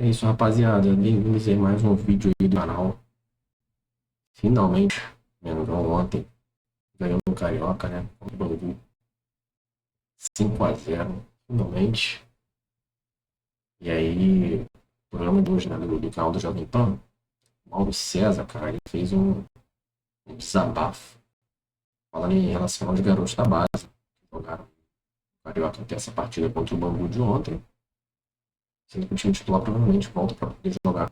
É isso, rapaziada. Bem-vindos a mais um vídeo aí do canal. Finalmente, Mengão ontem ganhou no Carioca, né? Com o Bangu 5-0, finalmente. E aí, o programa de hoje, né, do canal do Jovem Pan, Mauro César, cara, ele fez um desabafo falando em relação aos garotos da base que jogaram no Carioca até essa partida contra o Bangu de ontem, sendo que o time titular provavelmente volta para poder jogar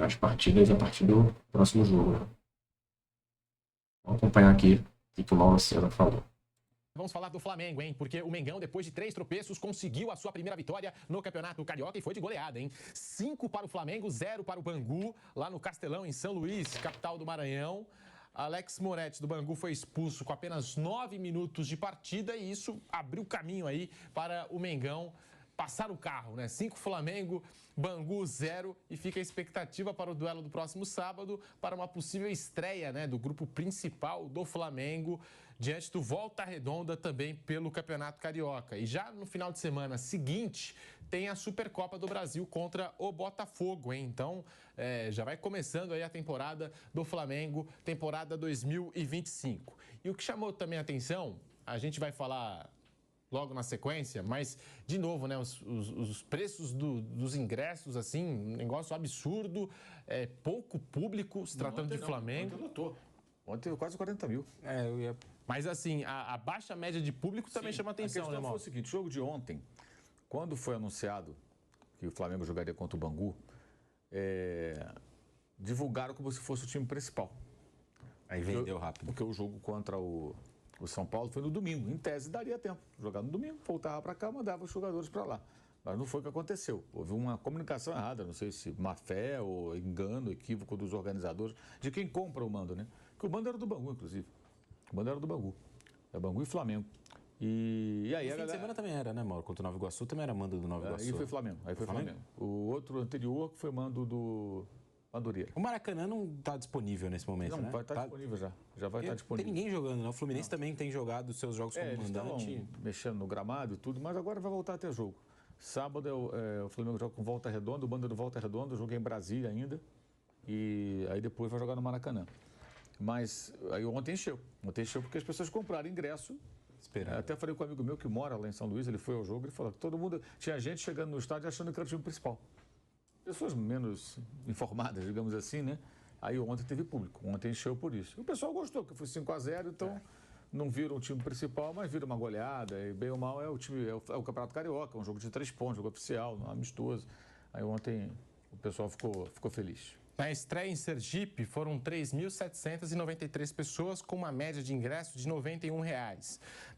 as partidas a partir do próximo jogo, né? Vamos acompanhar aqui o que o Mauro César falou. Vamos falar do Flamengo, hein? Porque o Mengão, depois de 3 tropeços, conseguiu a sua primeira vitória no Campeonato Carioca e foi de goleada, hein? 5 para o Flamengo, 0 para o Bangu, lá no Castelão, em São Luís, capital do Maranhão. Alex Moretti, do Bangu, foi expulso com apenas 9 minutos de partida e isso abriu caminho aí para o Mengão passar o carro, né? 5 Flamengo, Bangu 0 e fica a expectativa para o duelo do próximo sábado para uma possível estreia, né, do grupo principal do Flamengo diante do Volta Redonda também pelo Campeonato Carioca. E já no final de semana seguinte tem a Supercopa do Brasil contra o Botafogo, hein? Então já vai começando aí a temporada do Flamengo, temporada 2025. E o que chamou também a atenção, a gente vai falar logo na sequência, mas, de novo, né, os preços dos ingressos, assim, um negócio absurdo, pouco público, se tratando de Flamengo. Ontem lotou. Ontem teve quase 40 mil. Mas, assim, a baixa média de público também chama atenção, né, A questão foi o seguinte, o jogo de ontem, quando foi anunciado que o Flamengo jogaria contra o Bangu, divulgaram como se fosse o time principal. Aí vendeu rápido. Porque o jogo contra o São Paulo foi no domingo. Em tese, daria tempo. Jogar no domingo, voltava para cá, mandava os jogadores para lá. Mas não foi o que aconteceu. Houve uma comunicação errada, não sei se má fé ou engano, equívoco dos organizadores, de quem compra o mando, né? Porque o mando era do Bangu, inclusive. O mando era do Bangu. É Bangu e Flamengo. E aí o fim de semana também era, né, Mauro? Contra o Nova Iguaçu também era mando do Nova Iguaçu. Aí foi Flamengo. O outro anterior que foi mando do Madureira. O Maracanã não está disponível nesse momento, não, né? vai estar disponível já. Já vai estar disponível. Tem ninguém jogando, né? O Fluminense também tem jogado os seus jogos como mandante. Eles mexendo no gramado e tudo, mas agora vai voltar a ter jogo. Sábado o Flamengo joga com Volta Redonda, o bando do Volta Redonda, joga em Brasília ainda. E aí depois vai jogar no Maracanã. Mas aí ontem encheu. Ontem encheu porque as pessoas compraram ingresso. Até falei com um amigo meu que mora lá em São Luís, ele foi ao jogo e falou que todo mundo... Tinha gente chegando no estádio achando que era o time principal. Pessoas menos informadas, digamos assim, né? Aí ontem teve público, ontem encheu por isso. E o pessoal gostou, porque foi 5-0, então não viram o time principal, mas viram uma goleada. E bem ou mal é o time, é o Campeonato Carioca, é um jogo de 3 pontos, jogo oficial, amistoso. Aí ontem o pessoal ficou feliz. Na estreia em Sergipe, foram 3.793 pessoas, com uma média de ingresso de R$ 91.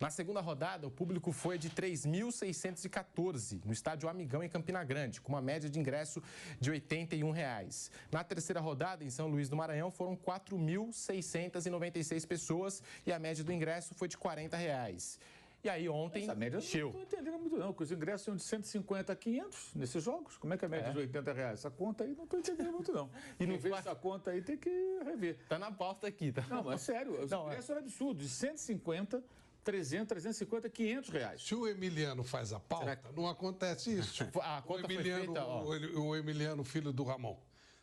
Na segunda rodada, o público foi de 3.614, no estádio Amigão, em Campina Grande, com uma média de ingresso de R$ 81. Na terceira rodada, em São Luís do Maranhão, foram 4.696 pessoas e a média do ingresso foi de R$ 40. E aí ontem essa média encheu. Eu não estou entendendo muito não, porque os ingressos são de 150 a 500 nesses jogos. Como é que é a média de R$ 80? Essa conta aí não estou entendendo muito não. E não vejo essa conta aí, tem que rever. Tá na pauta aqui, tá? Não, mas sério, os ingressos eram absurdos, de 150, 300, 350, 500 reais. Se o Emiliano faz a pauta, não acontece isso. A conta o Emiliano, foi feita, ó. o Emiliano, filho do Ramon.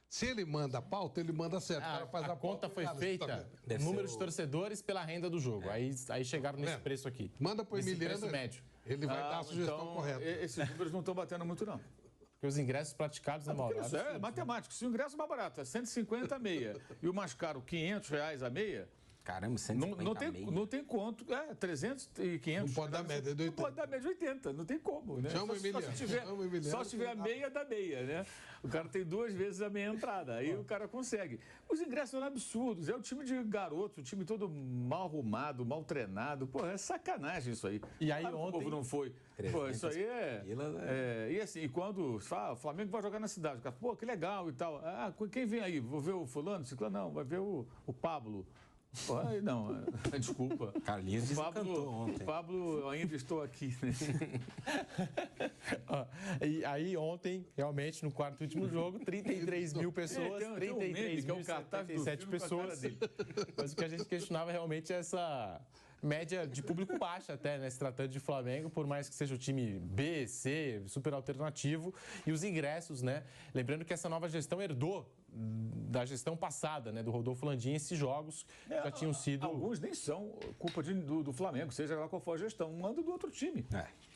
Se ele manda a pauta, ele manda certo. A conta foi feita, número de torcedores pela renda do jogo. Aí chegaram nesse preço aqui. Manda para o Emiliano, preço médio. Ele vai dar a sugestão então, correta. Esses números não estão batendo muito, não. Porque os ingressos praticados, né, Mauro? Isso é matemático. Se o ingresso mais barato é 150 a meia e o mais caro, R$ 500 a meia... Caramba, 150 não tem conto. 300 e 500. Não pode dar média de 80. Não pode dar média de 80. Não tem como, né? Chama o Emiliano. Só se tiver a meia da meia, né? O cara tem 2 vezes a meia entrada. Aí o cara consegue. Os ingressos são absurdos. É o time de garoto, o time todo mal arrumado, mal treinado. Pô, é sacanagem isso aí. E aí ontem... O povo não foi. Pô, isso aí e assim, e quando fala, o Flamengo vai jogar na cidade, o cara, pô, que legal e tal. Quem vem aí? Vou ver o fulano? Ciclano? Não, vai ver o Pablo. Não, desculpa. Carlinhos desencantou ontem. Pablo, eu ainda estou aqui. Né? E aí ontem, realmente, no quarto e último jogo, 33 mil pessoas, 33.077 pessoas. Mas o que a gente questionava realmente é média de público baixa até, né? Se tratando de Flamengo, por mais que seja o time B, C, super alternativo. E os ingressos, né? Lembrando que essa nova gestão herdou da gestão passada, né? Do Rodolfo Landim, esses jogos já tinham sido... Alguns nem são culpa do Flamengo, seja lá qual for a gestão. Manda do outro time.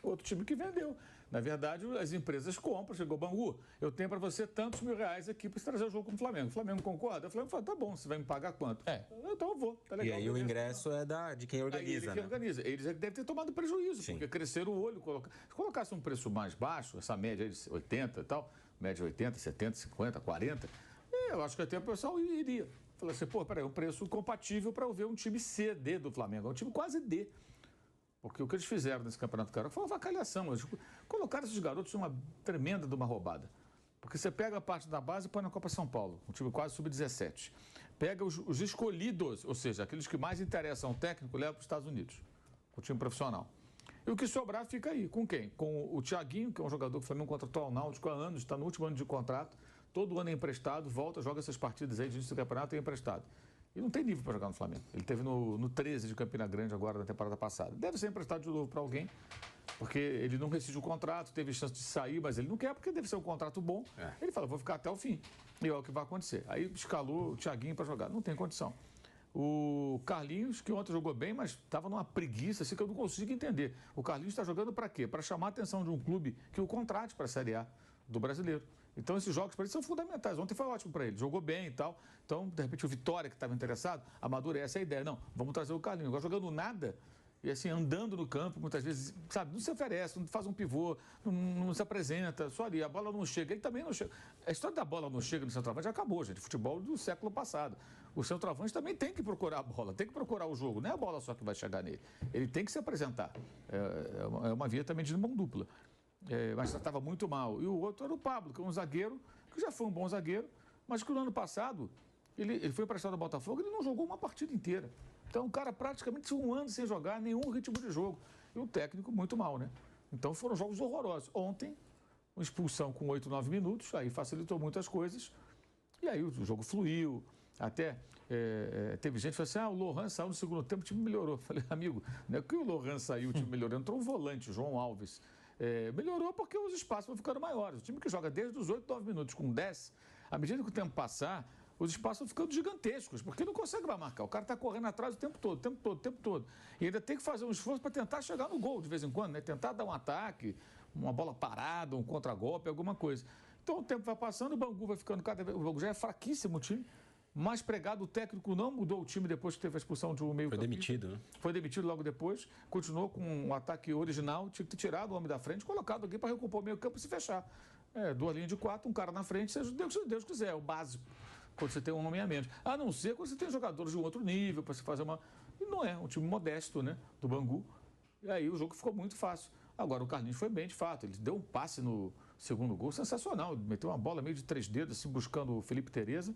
Outro time que vendeu. Na verdade, as empresas compram. Chegou o Bangu, eu tenho para você tantos mil reais aqui para trazer o jogo com o Flamengo. O Flamengo concorda? O Flamengo fala, tá bom, você vai me pagar quanto? Então eu vou, tá legal. E aí o ingresso é de quem organiza, quem organiza. Eles devem ter tomado prejuízo, porque cresceram o olho. Se colocasse um preço mais baixo, essa média de 80 e tal, média 80, 70, 50, 40, eu acho que até o pessoal iria. Falar assim, pô, peraí, um preço compatível para eu ver um time C, D do Flamengo. É um time quase D. Porque o que eles fizeram nesse Campeonato Carioca foi uma avacalhação. Eles colocaram esses garotos uma tremenda de uma roubada. Porque você pega a parte da base e põe na Copa São Paulo, um time quase sub-17. Pega os escolhidos, ou seja, aqueles que mais interessam ao técnico, leva para os Estados Unidos, o time profissional. E o que sobrar fica aí. Com quem? Com o Thiaguinho, que é um jogador que o Flamengo contratou ao Náutico há anos, está no último ano de contrato, todo ano é emprestado, volta, joga essas partidas aí de início do campeonato e é emprestado. E não tem nível para jogar no Flamengo. Ele teve no 13 de Campina Grande agora, na temporada passada. Deve ser emprestado de novo para alguém, porque ele não rescinde o contrato, teve chance de sair, mas ele não quer, porque deve ser um contrato bom. Ele fala, vou ficar até o fim. E é o que vai acontecer. Aí escalou o Thiaguinho para jogar. Não tem condição. O Carlinhos, que ontem jogou bem, mas estava numa preguiça, assim, que eu não consigo entender. O Carlinhos está jogando para quê? Para chamar a atenção de um clube que o contrate para a Série A do Brasileiro. Então, esses jogos para ele são fundamentais. Ontem foi ótimo para ele, jogou bem e tal. Então, de repente, o Vitória, que estava interessado, amadurece a ideia. Não, vamos trazer o Carlinhos. Agora, jogando nada, e assim, andando no campo, muitas vezes, sabe, não se oferece, não faz um pivô, não se apresenta, só ali, a bola não chega. Ele também não chega. A história da bola não chega no centroavante já acabou, gente. Futebol do século passado. O centroavante também tem que procurar a bola, tem que procurar o jogo. Não é a bola só que vai chegar nele. Ele tem que se apresentar. É uma via também de mão dupla. Mas estava muito mal. E o outro era o Pablo, que é um zagueiro, que já foi um bom zagueiro, mas que no ano passado, ele foi emprestado ao Botafogo, ele não jogou uma partida inteira. Então, o cara praticamente um ano sem jogar nenhum ritmo de jogo. E o técnico muito mal, né? Então, foram jogos horrorosos. Ontem, uma expulsão com 8, 9 minutos, aí facilitou muitas coisas. E aí o jogo fluiu. Até teve gente que falou assim, o Lohan saiu no segundo tempo, o time melhorou. Eu falei, amigo, não é que o Lohan saiu, o time melhorou. Entrou um volante, João Alves. Melhorou porque os espaços vão ficando maiores. O time que joga desde os 8, 9 minutos com 10, à medida que o tempo passar, os espaços vão ficando gigantescos, porque não consegue mais marcar. O cara está correndo atrás o tempo todo. E ainda tem que fazer um esforço para tentar chegar no gol de vez em quando, né? Tentar dar um ataque, uma bola parada, um contragolpe, alguma coisa. Então o tempo vai passando, o Bangu vai ficando cada vez... O Bangu já é fraquíssimo o time. Mais pregado, o técnico não mudou o time depois que teve a expulsão de um meio-campista. Foi demitido, né? Foi demitido logo depois, continuou com um ataque original, tinha que ter tirado o homem da frente, colocado aqui para recompor o meio-campo e se fechar. 2 linhas de 4, um cara na frente, seja Deus quiser, é o básico, quando você tem um homem a menos. A não ser quando você tem jogadores de um outro nível, para se fazer uma... E não é, um time modesto, né, do Bangu. E aí o jogo ficou muito fácil. Agora o Carlinhos foi bem, de fato, ele deu um passe no segundo gol, sensacional, meteu uma bola meio de 3 dedos, assim, buscando o Felipe Tereza.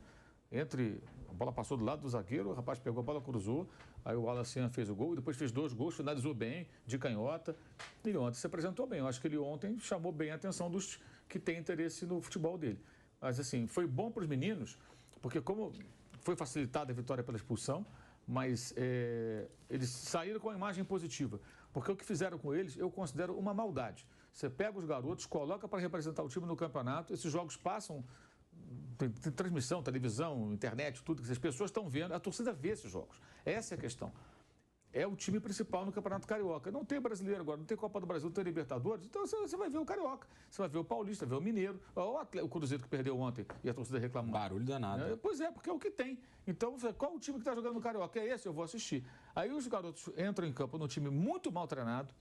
A bola passou do lado do zagueiro, o rapaz pegou a bola, cruzou, aí o Wallace fez o gol, depois fez 2 gols, finalizou bem, de canhota, e ontem se apresentou bem. Eu acho que ele ontem chamou bem a atenção dos que têm interesse no futebol dele. Mas assim, foi bom para os meninos, porque como foi facilitada a vitória pela expulsão, mas eles saíram com a imagem positiva, porque o que fizeram com eles, eu considero uma maldade. Você pega os garotos, coloca para representar o time no campeonato, esses jogos passam... Tem transmissão, televisão, internet, tudo que as pessoas estão vendo, a torcida vê esses jogos. Essa é a questão. É o time principal no Campeonato Carioca. Não tem brasileiro agora, não tem Copa do Brasil, não tem Libertadores, então você vai ver o Carioca, você vai ver o Paulista, vai ver o Mineiro, o Cruzeiro que perdeu ontem e a torcida reclamou. Barulho danado. Pois é, porque é o que tem. Então, qual o time que está jogando no Carioca? É esse, eu vou assistir. Aí os garotos entram em campo num time muito mal treinado,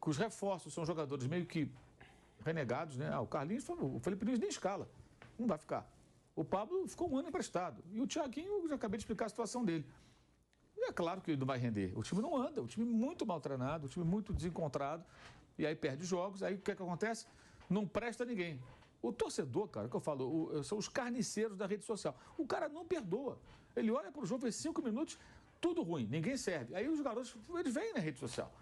que os reforços são jogadores meio que renegados, né? O Carlinhos, o Felipe Nunes nem escala. Não vai ficar. O Pablo ficou um ano emprestado. E o Thiaguinho, eu já acabei de explicar a situação dele. E é claro que ele não vai render. O time não anda. O time muito mal treinado, o time muito desencontrado. E aí perde jogos. Aí o que acontece? Não presta ninguém. O torcedor, cara, que eu falo, são os carniceiros da rede social. O cara não perdoa. Ele olha para o jogo, vê 5 minutos, tudo ruim, ninguém serve. Aí os garotos, eles vêm na rede social.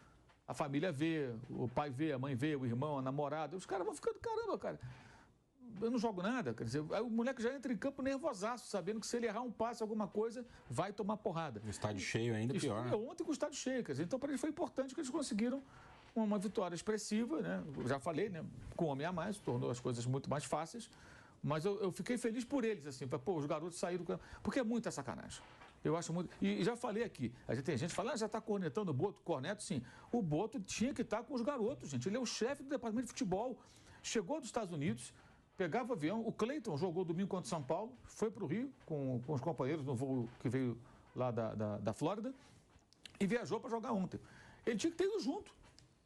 A família vê, o pai vê, a mãe vê, o irmão, a namorada. Os caras vão ficando, caramba, cara. eu não jogo nada. Quer dizer, aí o moleque já entra em campo nervosaço, sabendo que se ele errar um passe, alguma coisa, vai tomar porrada. O estádio cheio ainda pior. Ontem com o estádio cheio, quer dizer, então para eles foi importante que eles conseguiram uma vitória expressiva, né? Eu já falei, né? Com um homem a mais, tornou as coisas muito mais fáceis. Mas eu fiquei feliz por eles, assim, pô, os garotos saíram, porque é muita sacanagem. Eu acho muito. E já falei aqui, tem gente que fala, já está cornetando o Boto, corneto, sim. O Boto tinha que estar com os garotos, gente. Ele é o chefe do departamento de futebol. Chegou dos Estados Unidos, pegava o avião. O Cleiton jogou domingo contra São Paulo, foi para o Rio com os companheiros no voo que veio lá da Flórida e viajou para jogar ontem. Ele tinha que ter ido junto,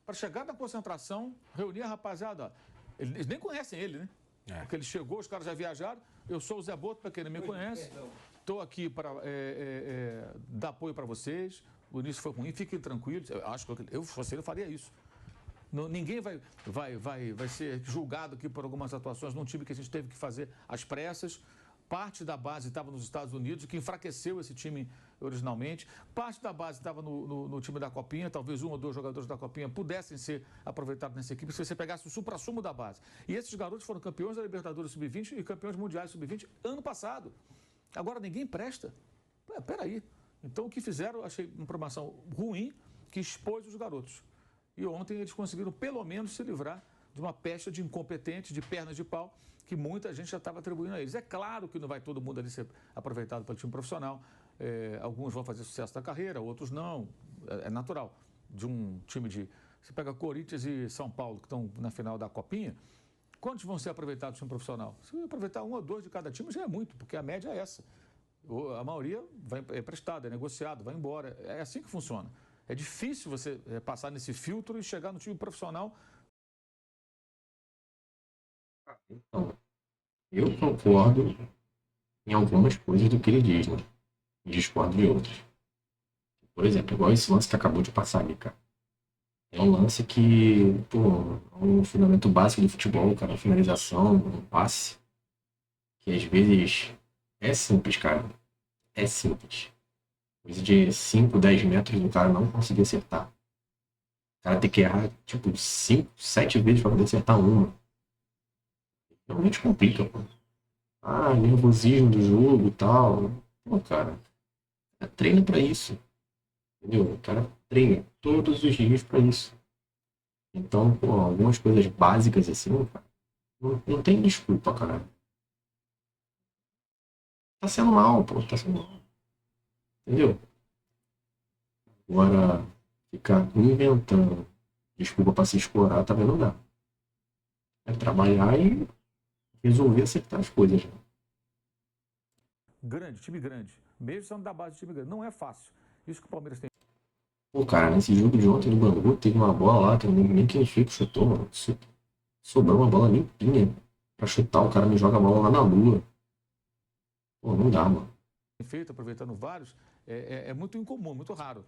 para chegar na concentração, reunir a rapaziada. Eles nem conhecem ele, né? Porque ele chegou, os caras já viajaram. Eu sou o Zé Boto, para quem não me conhece. Estou aqui para dar apoio para vocês. O início foi ruim, fiquem tranquilos. Eu acho que eu fosse ele, eu faria isso. Ninguém vai ser julgado aqui por algumas atuações num time que a gente teve que fazer às pressas. Parte da base estava nos Estados Unidos, que enfraqueceu esse time originalmente. Parte da base estava no time da Copinha. Talvez um ou dois jogadores da Copinha pudessem ser aproveitados nessa equipe se você pegasse o supra-sumo da base. E esses garotos foram campeões da Libertadores Sub-20 e campeões mundiais Sub-20 ano passado. Agora ninguém presta. Peraí. Então o que fizeram, achei uma promoção ruim, que expôs os garotos. E ontem eles conseguiram pelo menos se livrar de uma pecha de incompetentes, de pernas de pau, que muita gente já estava atribuindo a eles. É claro que não vai todo mundo ali ser aproveitado pelo time profissional. Alguns vão fazer sucesso na carreira, outros não. É natural. De um time de... Você pega Corinthians e São Paulo, que estão na final da Copinha, quantos vão ser aproveitados no time profissional? Se aproveitar um ou dois de cada time já é muito, porque a média é essa. A maioria é prestado, é negociado, vai embora. É assim que funciona. É difícil você passar nesse filtro e chegar no time profissional. Então, eu concordo em algumas coisas do que ele diz, né? E discordo de outras. Por exemplo, igual esse lance que acabou de passar ali, cara. É um lance que, pô, é um fundamento básico do futebol, cara. Uma finalização, um passe. Que às vezes é simples, cara. É simples. Coisa de 5, 10 metros do cara não conseguir acertar. O cara tem que errar, tipo, 5, 7 vezes pra poder acertar uma. Realmente complica, pô. Nervosismo do jogo e tal. Pô, cara, treina pra isso. Entendeu? O cara treina todos os dias pra isso. Então, pô, algumas coisas básicas assim, cara, não tem desculpa, cara. Tá sendo mal, pô, tá sendo mal. Entendeu? Agora, ficar inventando desculpa pra se escorar também não dá. É trabalhar e resolver acertar as coisas. Grande, time grande. Mesmo sendo da base de time grande. Não é fácil. Isso que o Palmeiras tem. Pô, cara, nesse jogo de ontem no Bangu, teve uma bola lá que nem quem Chico chutou, mano. Sobrou uma bola limpinha pra chutar, o cara me joga a bola lá na lua. Pô, não dá, mano. Feito, aproveitando vários, é muito incomum, muito raro.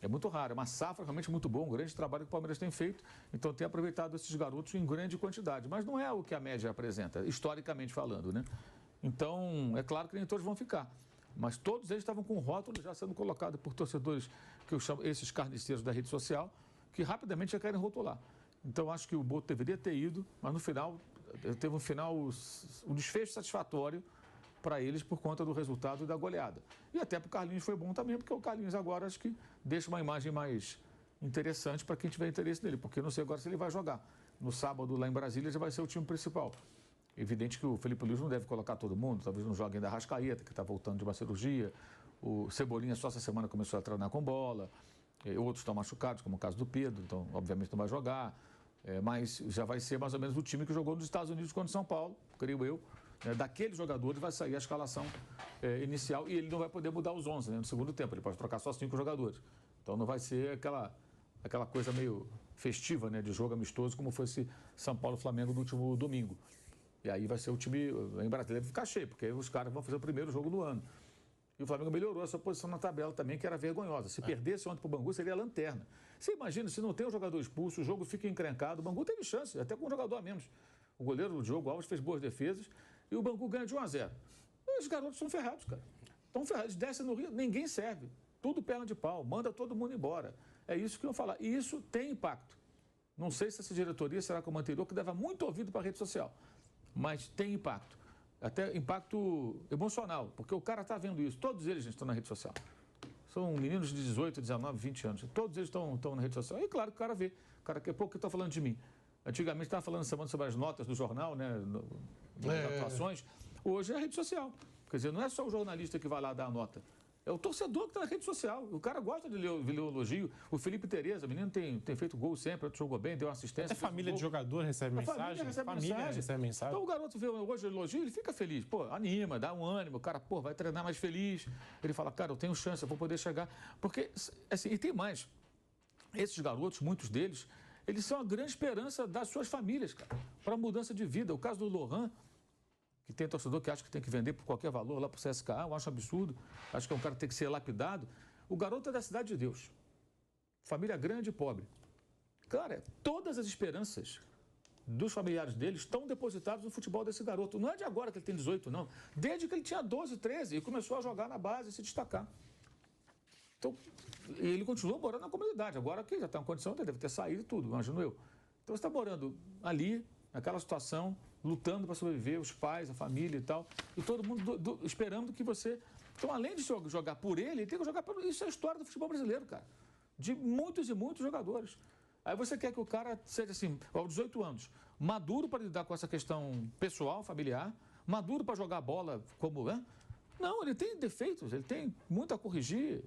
É muito raro, é uma safra realmente muito boa, um grande trabalho que o Palmeiras tem feito. Então tem aproveitado esses garotos em grande quantidade. Mas não é o que a média apresenta, historicamente falando, né? Então, é claro que nem todos vão ficar. Mas todos eles estavam com o rótulo já sendo colocado por torcedores, que eu chamo esses carniceiros da rede social, que rapidamente já querem rotular. Então, acho que o Boto deveria ter ido, mas no final, teve um desfecho satisfatório para eles por conta do resultado e da goleada. E até para o Carlinhos foi bom também, porque o Carlinhos agora acho que deixa uma imagem mais interessante para quem tiver interesse nele, porque eu não sei agora se ele vai jogar. No sábado, lá em Brasília, já vai ser o time principal. Evidente que o Felipe Luiz não deve colocar todo mundo, talvez não jogue ainda a Arrascaeta, que está voltando de uma cirurgia. O Cebolinha só essa semana começou a treinar com bola. Outros estão machucados, como o caso do Pedro, então obviamente não vai jogar. Mas já vai ser mais ou menos o time que jogou nos Estados Unidos contra São Paulo, creio eu. Daqueles jogadores vai sair a escalação inicial e ele não vai poder mudar os 11, né, no segundo tempo. Ele pode trocar só 5 jogadores. Então não vai ser aquela coisa meio festiva, né, de jogo amistoso, como foi esse São Paulo e Flamengo no último domingo. E aí vai ser o time em Brasília ficar cheio, porque aí os caras vão fazer o primeiro jogo do ano. E o Flamengo melhorou a sua posição na tabela também, que era vergonhosa. Se perdesse ontem para o Bangu, seria a lanterna. Você imagina, se não tem um jogador expulso, o jogo fica encrencado. O Bangu teve chance, até com um jogador a menos. O goleiro, o Diogo Alves, fez boas defesas e o Bangu ganha de 1-0. Os garotos são ferrados, cara. Estão ferrados. Descem no Rio, ninguém serve. Tudo perna de pau, manda todo mundo embora. É isso que eu falar. E isso tem impacto. Não sei se essa diretoria será como a anterior, que dava muito ouvido para a rede social. mas tem impacto. Até impacto emocional, porque o cara está vendo isso. Todos eles estão na rede social. São meninos de 18, 19, 20 anos. Todos eles estão na rede social. E claro que o cara vê. O cara quer pouco que está falando de mim. Antigamente estava falando semana sobre as notas do jornal, né? Das atuações. Hoje é a rede social. Quer dizer, não é só o jornalista que vai lá dar a nota. É o torcedor que está na rede social. O cara gosta de ler o elogio. O Felipe Tereza, o menino tem feito gol sempre, jogou bem, deu uma assistência. Até família de jogador recebe mensagem. Família recebe mensagem. Então o garoto vê hoje o elogio, ele fica feliz. Pô, anima, dá um ânimo. O cara, pô, vai treinar mais feliz. Ele fala, cara, eu tenho chance, eu vou poder chegar. Porque, assim, e tem mais. Esses garotos, muitos deles, eles são a grande esperança das suas famílias, cara, para mudança de vida. O caso do Lohan, que tem torcedor que acha que tem que vender por qualquer valor lá para o CSKA, eu acho um absurdo. Acho que é um cara que tem que ser lapidado. O garoto é da Cidade de Deus. Família grande e pobre. Cara, todas as esperanças dos familiares dele estão depositadas no futebol desse garoto. Não é de agora que ele tem 18, não. Desde que ele tinha 12, 13 e começou a jogar na base e se destacar. Então, ele continua morando na comunidade. Agora que já está em condição, ele deve ter saído e tudo, imagino eu. Então, você está morando ali, naquela situação, lutando para sobreviver, os pais, a família e tal, e todo mundo esperando que você... Então, além de jogar por ele tem que jogar por... Isso é a história do futebol brasileiro, cara. De muitos e muitos jogadores. Aí você quer que o cara seja assim, aos 18 anos, maduro para lidar com essa questão pessoal, familiar, maduro para jogar bola como... Não, ele tem defeitos, ele tem muito a corrigir,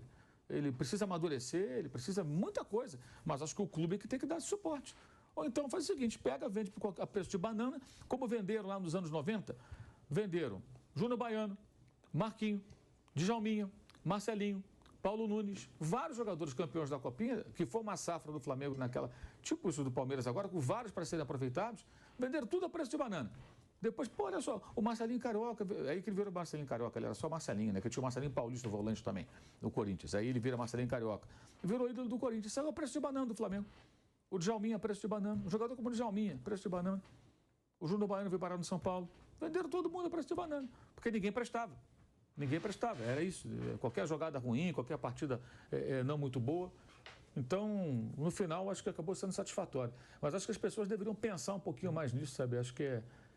ele precisa amadurecer, ele precisa muita coisa, mas acho que o clube é que tem que dar esse suporte. Ou então faz o seguinte, pega, vende a preço de banana, como venderam lá nos anos 90, venderam Júnior Baiano, Marquinho, Djalminha, Marcelinho, Paulo Nunes, vários jogadores campeões da Copinha, que foi uma safra do Flamengo naquela, tipo isso do Palmeiras agora, com vários para serem aproveitados, venderam tudo a preço de banana. Depois, pô, olha só, o Marcelinho Carioca, aí que ele virou Marcelinho Carioca, ele era só Marcelinho, né? Que tinha o Marcelinho Paulista, o volante também, no Corinthians. Aí ele vira Marcelinho Carioca. Virou ídolo do Corinthians, saiu a preço de banana do Flamengo. O Djalminha, preço de banana. Um jogador como o Djalminha, preço de banana. O Júnior Baiano veio parar no São Paulo. Venderam todo mundo a preço de banana, porque ninguém prestava. Ninguém prestava, era isso. Qualquer jogada ruim, qualquer partida não muito boa. Então, no final, acho que acabou sendo satisfatório. Mas acho que as pessoas deveriam pensar um pouquinho mais nisso, sabe? Acho que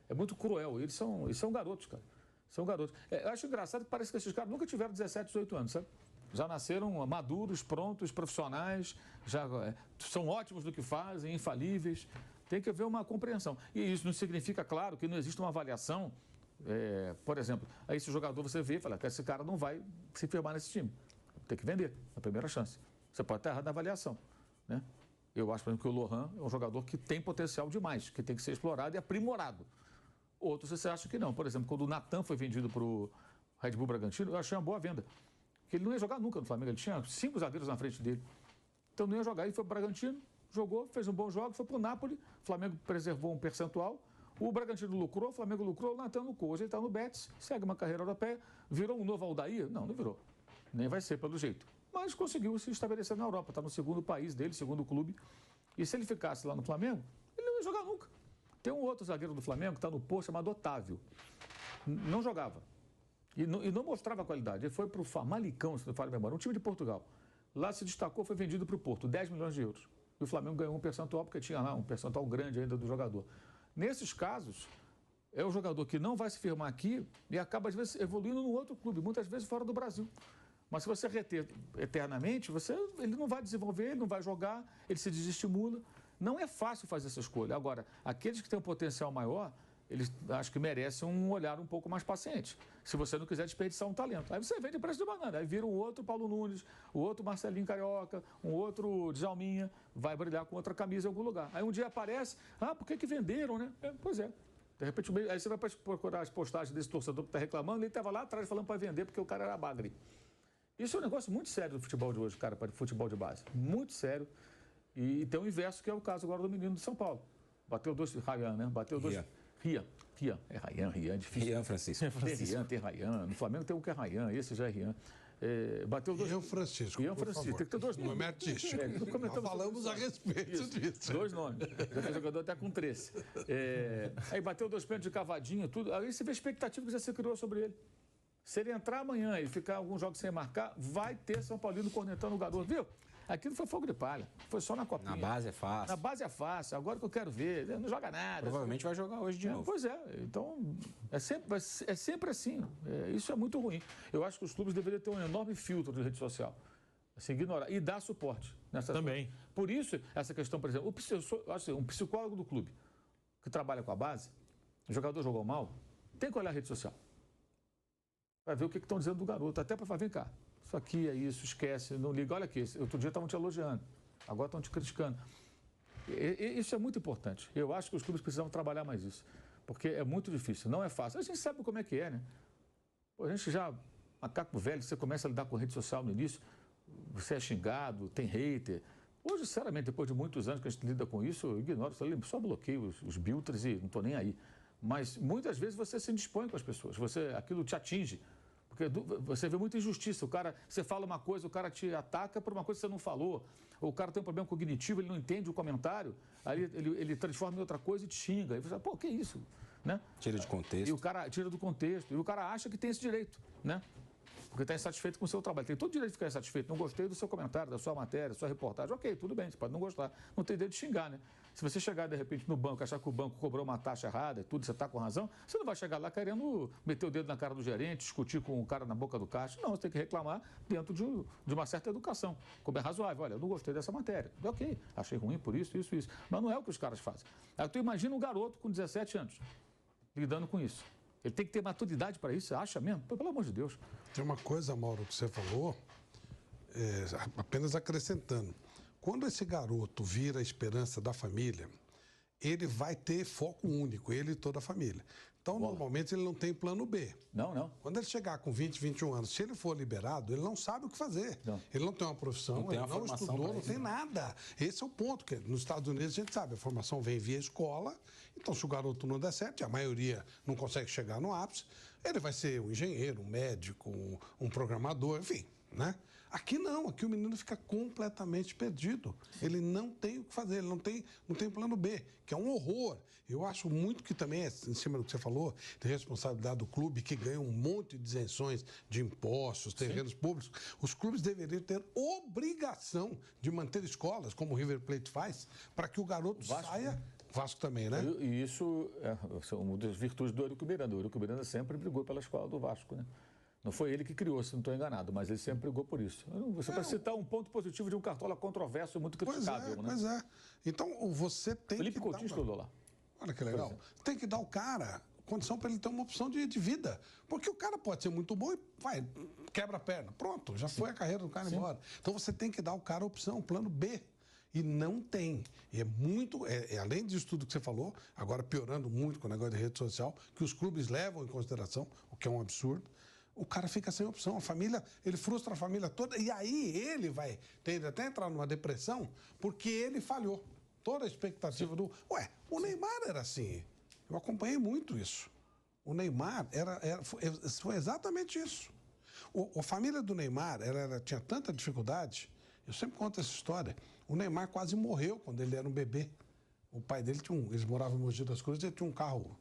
é muito cruel. Eles são garotos, cara. São garotos. Eu acho engraçado que parece que esses caras nunca tiveram 17, 18 anos, sabe? Já nasceram maduros, prontos, profissionais, já são ótimos no que fazem, infalíveis. Tem que haver uma compreensão. E isso não significa, claro, que não existe uma avaliação. Por exemplo, aí esse jogador você vê e fala que esse cara não vai se firmar nesse time. Tem que vender, na primeira chance. Você pode estar errado na avaliação, né? Eu acho, por exemplo, que o Lohan é um jogador que tem potencial demais, que tem que ser explorado e aprimorado. Outros você acha que não. Por exemplo, quando o Natan foi vendido para o Red Bull Bragantino, eu achei uma boa venda. Que ele não ia jogar nunca no Flamengo, ele tinha 5 zagueiros na frente dele. Então não ia jogar, ele foi para o Bragantino, jogou, fez um bom jogo, foi para o Napoli, o Flamengo preservou um percentual, o Bragantino lucrou, o Flamengo lucrou, o Natan lucrou. Hoje ele está no Betis, segue uma carreira europeia, virou um novo Aldair? Não virou. Nem vai ser pelo jeito. Mas conseguiu se estabelecer na Europa, está no segundo país dele, segundo clube. E se ele ficasse lá no Flamengo, ele não ia jogar nunca. Tem um outro zagueiro do Flamengo que está no Porto, chamado Otávio. Não jogava. E não mostrava qualidade. Ele foi para o Famalicão, se não falha a memória, um time de Portugal. Lá se destacou, foi vendido para o Porto, 10 milhões de euros. E o Flamengo ganhou um percentual, porque tinha lá um percentual grande ainda do jogador. Nesses casos, é o jogador que não vai se firmar aqui e acaba, às vezes, evoluindo num outro clube, muitas vezes fora do Brasil. Mas se você reter eternamente, ele não vai desenvolver, ele não vai jogar, ele se desestimula. Não é fácil fazer essa escolha. Agora, aqueles que têm um potencial maior, eles acho que merecem um olhar um pouco mais paciente. Se você não quiser desperdiçar um talento. Aí você vende preço de banana. Aí vira um outro Paulo Nunes, o outro Marcelinho Carioca, um outro Djalminha, vai brilhar com outra camisa em algum lugar. Aí um dia aparece, por que venderam, né? Pois é. De repente, aí você vai procurar as postagens desse torcedor que está reclamando, ele estava lá atrás falando para vender porque o cara era bagre. Isso é um negócio muito sério do futebol de hoje, cara, para o futebol de base. Muito sério. E tem o inverso, que é o caso agora do menino de São Paulo. Bateu 2, Ryan, né? Bateu 2... Rian. É Ryan, é difícil. Rian Francisco. Tem Ryan. No Flamengo tem um que é Ryan, esse já é Rian. Bateu 2... Rian Francisco, Rian Francisco. Tem que ter 2 nomes. Nome artístico. Nós falamos a respeito disso. 2 nomes. Já tem jogador até com 3. Aí bateu 2 pênaltis de cavadinha, tudo. Aí você vê a expectativa que já se criou sobre ele. Se ele entrar amanhã e ficar alguns jogos sem marcar, vai ter São Paulino cornetando o garoto, viu? Aquilo foi fogo de palha. Foi só na copinha. Na base é fácil. Na base é fácil. Agora que eu quero ver, não joga nada. Provavelmente vai jogar hoje de novo. Pois é. Então, é sempre assim. Isso é muito ruim. Eu acho que os clubes deveriam ter um enorme filtro de rede social. Assim, ignorar. E dar suporte. Também. Por isso, essa questão, por exemplo, um psicólogo do clube que trabalha com a base, o jogador jogou mal, tem que olhar a rede social. Para ver o que estão dizendo do garoto. Até para falar, vem cá, isso aqui é isso, esquece, não liga. Olha aqui, outro dia estavam te elogiando, agora estão te criticando. Isso é muito importante. Eu acho que os clubes precisam trabalhar mais isso. Porque é muito difícil, não é fácil. A gente sabe como é que é, né? Pô, a gente já, macaco velho, você começa a lidar com rede social no início, você é xingado, tem hater. Hoje, sinceramente, depois de muitos anos que a gente lida com isso, eu ignoro, só bloqueio os filtros e não estou nem aí. Mas muitas vezes você se indispõe com as pessoas, aquilo te atinge. Porque você vê muita injustiça. Você fala uma coisa, o cara te ataca por uma coisa que você não falou. Ou o cara tem um problema cognitivo, ele não entende o comentário, aí ele transforma em outra coisa e te xinga. Aí você fala, pô, que isso? Né? Tira de contexto. E o cara tira do contexto. E o cara acha que tem esse direito, né? Porque está insatisfeito com o seu trabalho. Tem todo o direito de ficar insatisfeito. Não gostei do seu comentário, da sua matéria, da sua reportagem. Ok, tudo bem, você pode não gostar. Não tem direito de xingar, né? Se você chegar, de repente, no banco, achar que o banco cobrou uma taxa errada e tudo, você está com razão, você não vai chegar lá querendo meter o dedo na cara do gerente, discutir com o cara na boca do caixa. Não, você tem que reclamar dentro de uma certa educação. Como é razoável. Olha, eu não gostei dessa matéria. Ok, achei ruim por isso. Mas não é o que os caras fazem. Aí tu imagina um garoto com 17 anos lidando com isso. Ele tem que ter maturidade para isso, você acha mesmo? Pelo amor de Deus. Tem uma coisa, Mauro, que você falou, apenas acrescentando. Quando esse garoto vira a esperança da família, ele vai ter foco único, ele e toda a família. Então, normalmente, ele não tem plano B. Não. Quando ele chegar com 20, 21 anos, se ele for liberado, ele não sabe o que fazer. Não. Ele não tem uma profissão, ele não estudou, não tem nada. Esse é o ponto, que nos Estados Unidos a gente sabe, a formação vem via escola, então se o garoto não der certo, e a maioria não consegue chegar no ápice, ele vai ser um engenheiro, um médico, um programador, enfim, né? Aqui não, aqui o menino fica completamente perdido. Ele não tem o que fazer, ele não tem plano B, que é um horror. Eu acho muito que também, em cima do que você falou, de responsabilidade do clube, que ganha um monte de isenções de impostos, terrenos públicos. Os clubes deveriam ter obrigação de manter escolas, como o River Plate faz, para que o garoto saia... Vasco também, né? E isso é uma das virtudes do Eurico Miranda. O Eurico Miranda sempre brigou pela escola do Vasco, né? Não foi ele que criou, se não estou enganado, mas ele sempre brigou por isso. Você vai citar um ponto positivo de um cartola controverso, muito criticável, né? Pois é. Então, você tem Felipe Coutinho estudou lá. Olha que legal. Tem que dar ao cara condição para ele ter uma opção de vida. Porque o cara pode ser muito bom e quebra a perna. Pronto, já foi a carreira do cara embora. Então, você tem que dar ao cara a opção, plano B. E não tem. E é muito, além disso tudo que você falou, agora piorando muito com o negócio de rede social, que os clubes levam em consideração, o que é um absurdo, o cara fica sem opção. A família, ele frustra a família toda, e aí ele vai ter até entrar numa depressão, porque ele falhou. Toda a expectativa do... o Neymar era assim. Eu acompanhei muito isso. O Neymar foi exatamente isso. A família do Neymar, ela tinha tanta dificuldade. Eu sempre conto essa história. O Neymar quase morreu quando ele era um bebê. O pai dele eles moravam em Mogi das Cruzes, ele tinha um carro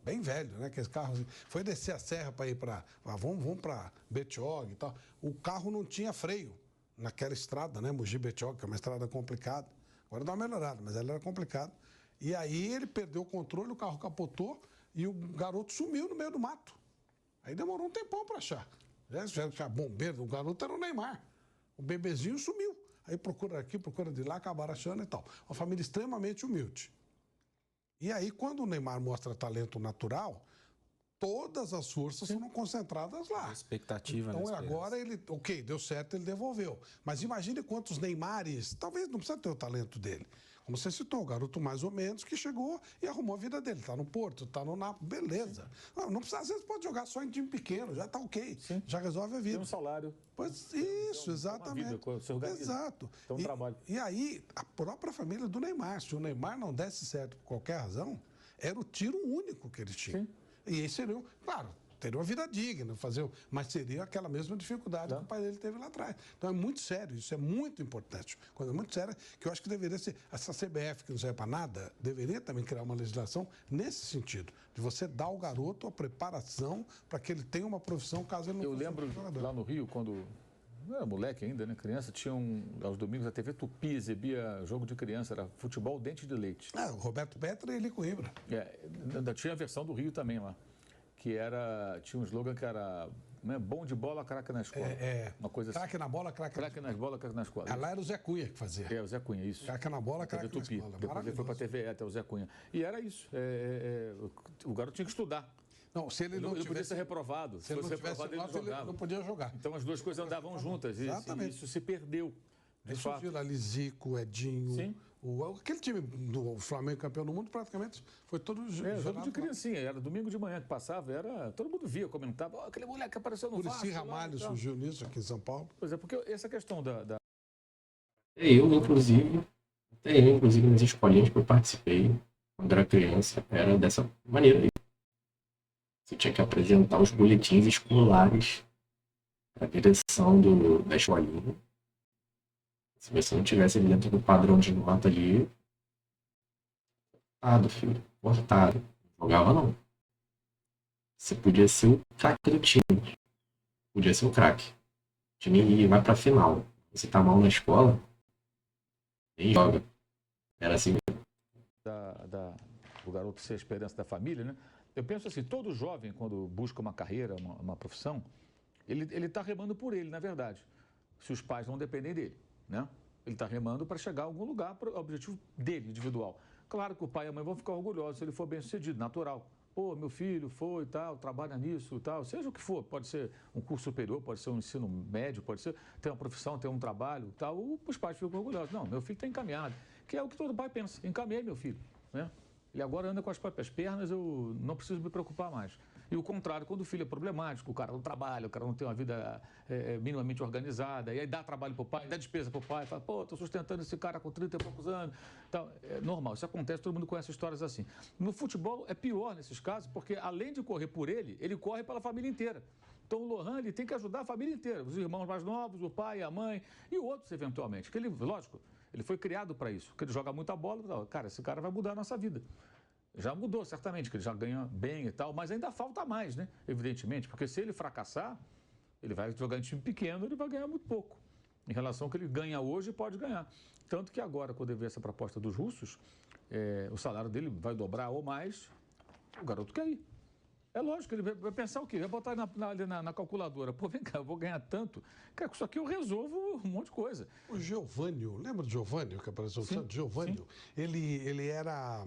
bem velho, né? Aqueles carros. Foi descer a serra para ir para. Vamos para Betioga e tal. O carro não tinha freio naquela estrada, né? Mogi-Betioga, que é uma estrada complicada. Agora dá uma melhorada, mas ela era complicada. E aí ele perdeu o controle, o carro capotou e o garoto sumiu no meio do mato. Aí demorou um tempão para achar. Já tinha bombeiro, o garoto era o Neymar. O bebezinho sumiu. Aí procura aqui, procura de lá, acabaram achando e tal. Uma família extremamente humilde. E aí, quando o Neymar mostra talento natural, todas as forças foram concentradas lá. A expectativa, então, né? agora ele, deu certo, ele devolveu. Mas imagine quantos Neymares, talvez não precisa ter o talento dele. Como você citou, o garoto mais ou menos que chegou e arrumou a vida dele. Está no Porto, está no Nápoles, beleza. Não precisa, às vezes pode jogar só em time pequeno, já está ok. Sim. Já resolve a vida. Tem um salário. Pois isso, exatamente. Exato. Tem um trabalho. E aí, a própria família do Neymar, se o Neymar não desse certo por qualquer razão, era o tiro único que ele tinha. Sim. E aí seria, claro, teria uma vida digna, mas seria aquela mesma dificuldade que o pai dele teve lá atrás. Então é muito sério, isso é muito importante. Coisa muito séria, que eu acho que deveria ser, essa CBF que não serve para nada, deveria também criar uma legislação nesse sentido, de você dar ao garoto a preparação para que ele tenha uma profissão caso ele não Eu lembro lá no Rio, quando não era moleque ainda, né? Criança, tinha aos domingos a TV Tupi exibia jogo de criança, era futebol dente de leite. O Roberto Petra e ele Coimbra. Ainda tinha a versão do Rio também lá, que tinha um slogan que era bom de bola, craque na escola. Uma coisa assim. Craque na bola, craque nas bolas, craque na escola. Lá era o Zé Cunha que fazia. O Zé Cunha, isso. Craque na bola, craque na Tupi. escola. Depois ele foi para a TVE, até o Zé Cunha. E era isso. O garoto tinha que estudar. Não, se ele não Ele podia tivesse ser reprovado. Se ele não tivesse reprovado, nota, ele não podia jogar. Então as duas coisas andavam juntas. E isso se perdeu. De Isso fato. viu ali Zico, Edinho. Sim. Aquele time do Flamengo campeão do mundo praticamente foi todo jogo de criancinha. Era domingo de manhã que passava, todo mundo via, comentava. Aquele moleque apareceu no Vasco. Muricy Ramalho surgiu nisso aqui em São Paulo. Pois é, porque essa questão da... Eu, inclusive, nas escolinhas que eu participei, quando era criança, era dessa maneira aí. Você tinha que apresentar os boletins escolares para a direção da escolinha. Se você não tivesse ali dentro do padrão de nota ali, cortado, filho. Cortado. Não jogava, não. Você podia ser o craque do time. Podia ser o craque. O time vai pra final. Você tá mal na escola, nem joga. Era assim mesmo. O garoto ser a esperança da família, né? Eu penso assim, todo jovem, quando busca uma carreira, uma profissão, ele está remando por ele, na verdade. Se os pais não dependem dele, né? Ele está remando para chegar a algum lugar, para o objetivo dele, individual. Claro que o pai e a mãe vão ficar orgulhosos se ele for bem sucedido, natural. Pô, meu filho foi e tal, trabalha nisso e tal, seja o que for, pode ser um curso superior, pode ser um ensino médio, pode ser ter uma profissão, ter um trabalho e tal, os pais ficam orgulhosos. Não, meu filho está encaminhado, que é o que todo pai pensa, encaminhei meu filho, né? Ele agora anda com as próprias pernas, eu não preciso me preocupar mais. E o contrário, quando o filho é problemático, o cara não trabalha, o cara não tem uma vida minimamente organizada, e aí dá trabalho para o pai, dá despesa para o pai, fala, pô, estou sustentando esse cara com 30 e poucos anos. Então, é normal, isso acontece, todo mundo conhece histórias assim. No futebol é pior nesses casos, porque além de correr por ele corre pela família inteira. Então o Lohan, ele tem que ajudar a família inteira, os irmãos mais novos, o pai, a mãe e outros eventualmente. Que ele, lógico, ele foi criado para isso, porque ele joga muita bola, cara, esse cara vai mudar a nossa vida. Já mudou, certamente, que ele já ganha bem e tal, mas ainda falta mais, né? Evidentemente, porque se ele fracassar, ele vai jogar em time pequeno, ele vai ganhar muito pouco. Em relação ao que ele ganha hoje, pode ganhar. Tanto que agora, quando eu ver essa proposta dos russos, o salário dele vai dobrar ou mais, o garoto quer ir. É lógico, ele vai pensar o quê? Vai botar na calculadora. Pô, vem cá, eu vou ganhar tanto. Cara, com isso aqui eu resolvo um monte de coisa. O Giovânio, lembra do Giovânio que apareceu no Santos? Giovânio, ele era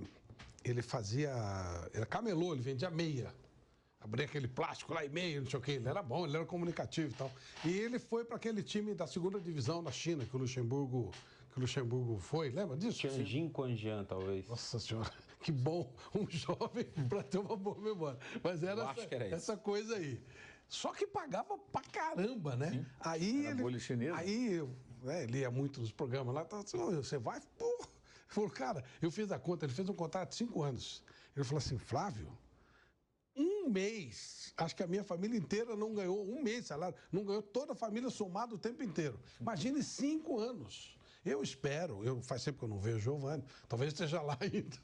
camelô, ele vendia meia. Abria aquele plástico lá e meia, não sei o que. Ele era bom, ele era comunicativo e tal. E ele foi para aquele time da segunda divisão na China, que o Luxemburgo foi. Lembra disso? Tianjin Quanjian, talvez. Nossa senhora, que bom um jovem para ter uma boa memória. Mas era essa coisa aí. Só que pagava pra caramba, né? Sim. Aí era bolha chinesa. Aí ele ia muito nos programas lá, tá assim, você vai, porra. Ele falou, cara, eu fiz a conta, ele fez um contrato de 5 anos. Ele falou assim, Flávio, um mês, acho que a minha família inteira não ganhou um mês de salário, não ganhou toda a família somada o tempo inteiro. Imagine 5 anos. Eu espero, faz tempo que eu não vejo o Giovânio, talvez esteja lá ainda,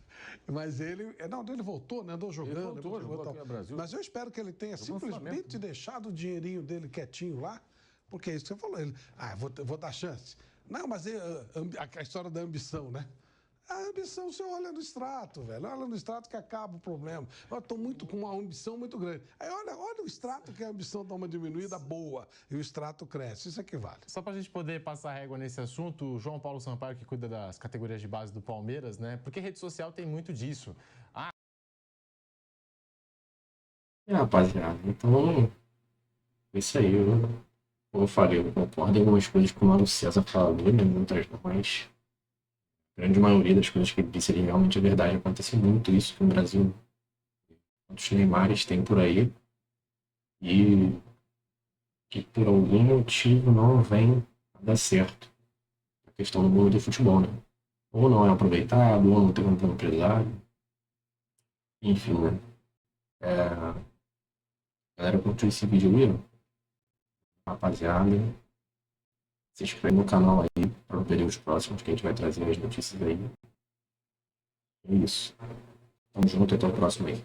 mas ele voltou, né? Andou jogando. Ele jogou aqui no Brasil. Mas eu espero que ele tenha simplesmente deixado o dinheirinho dele quietinho lá, porque é isso que você falou. Ele, vou dar chance. Não, mas a história da ambição, né? A ambição, você olha no extrato, velho. Olha no extrato que acaba o problema. Eu estou com uma ambição muito grande. Aí olha o extrato que a ambição dá uma diminuída boa e o extrato cresce. Isso é que vale. Só para a gente poder passar régua nesse assunto, o João Paulo Sampaio, que cuida das categorias de base do Palmeiras, né? Porque rede social tem muito disso. Rapaziada, então, isso aí. Como eu falei, eu concordo em algumas coisas que o Mauro César falou, né? Outras não, mas a grande maioria das coisas que ele disse ali realmente é verdade. Acontece muito isso que no Brasil, quantos Neymares tem por aí, e que por algum motivo não vem a dar certo. A questão do mundo do futebol, né? Ou não é aproveitado, ou não tem um bom empresário. Enfim, né? Galera, curtiu esse vídeo aí, rapaziada? Se inscreve no canal aí para não perder os próximos, que a gente vai trazer as notícias aí. É isso. Tamo junto e até o próximo aí.